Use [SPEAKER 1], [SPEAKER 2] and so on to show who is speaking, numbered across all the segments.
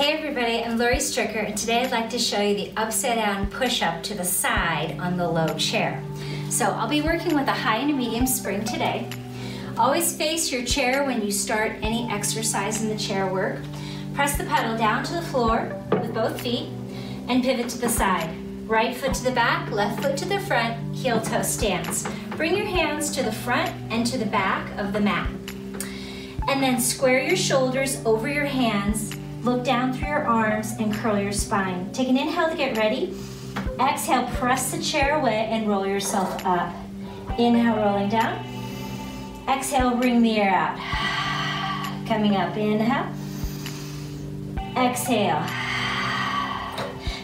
[SPEAKER 1] Hey everybody, I'm Lauri Stricker, and today I'd like to show you the upside down push-up to the side on the low chair. So I'll be working with a high and a medium spring today. Always face your chair when you start any exercise in the chair work. Press the pedal down to the floor with both feet and pivot to the side. Right foot to the back, left foot to the front, heel toe stance. Bring your hands to the front and to the back of the mat. And then square your shoulders over your hands. Look down through your arms and curl your spine. Take an inhale to get ready. Exhale, press the chair away and roll yourself up. Inhale, rolling down. Exhale, bring the air out. Coming up, inhale. Exhale.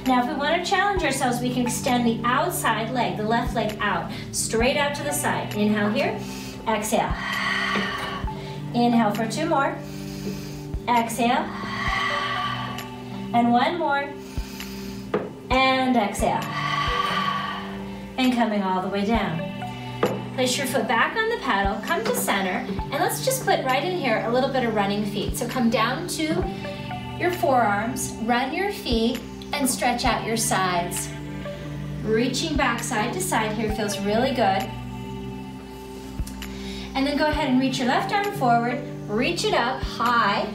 [SPEAKER 1] Now if we want to challenge ourselves, we can extend the outside leg, the left leg out, straight out to the side. Inhale here, exhale. Inhale for two more. Exhale. And one more, and exhale. And coming all the way down. Place your foot back on the paddle, come to center, and let's just put right in here a little bit of running feet. So come down to your forearms, run your feet, and stretch out your sides. Reaching back side to side here feels really good. And then go ahead and reach your left arm forward, reach it up high,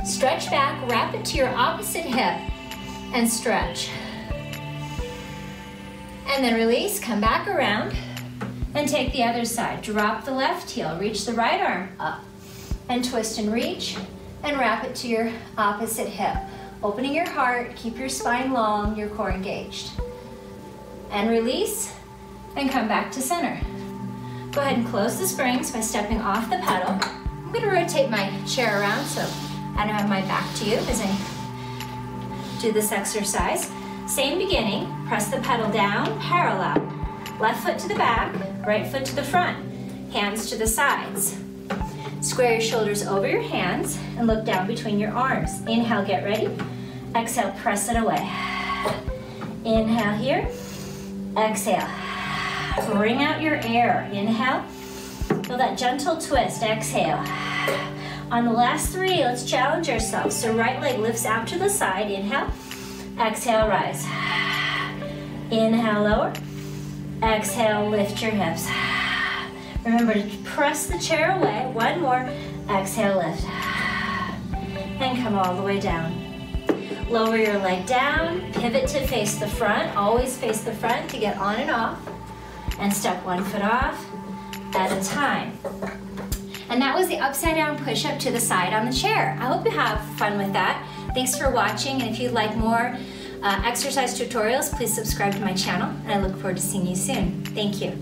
[SPEAKER 1] stretch back, wrap it to your opposite hip, and stretch. And then release, come back around, and take the other side. Drop the left heel, reach the right arm up, and twist and reach, and wrap it to your opposite hip. Opening your heart, keep your spine long, your core engaged. And release, and come back to center. Go ahead and close the springs by stepping off the pedal. I'm going to rotate my chair around so I don't have my back to you as I do this exercise. Same beginning, press the pedal down, parallel. Left foot to the back, right foot to the front, hands to the sides. Square your shoulders over your hands and look down between your arms. Inhale, get ready. Exhale, press it away. Inhale here, exhale. Bring out your air, inhale. Feel that gentle twist, exhale. On the last three, let's challenge ourselves. So right leg lifts out to the side, inhale. Exhale, rise. Inhale, lower. Exhale, lift your hips. Remember to press the chair away. One more. Exhale, lift. And come all the way down. Lower your leg down. Pivot to face the front. Always face the front to get on and off. And step one foot off at a time. And that was the upside down push-up to the side on the chair. I hope you have fun with that. Thanks for watching, and if you'd like more exercise tutorials, please subscribe to my channel, and I look forward to seeing you soon. Thank you.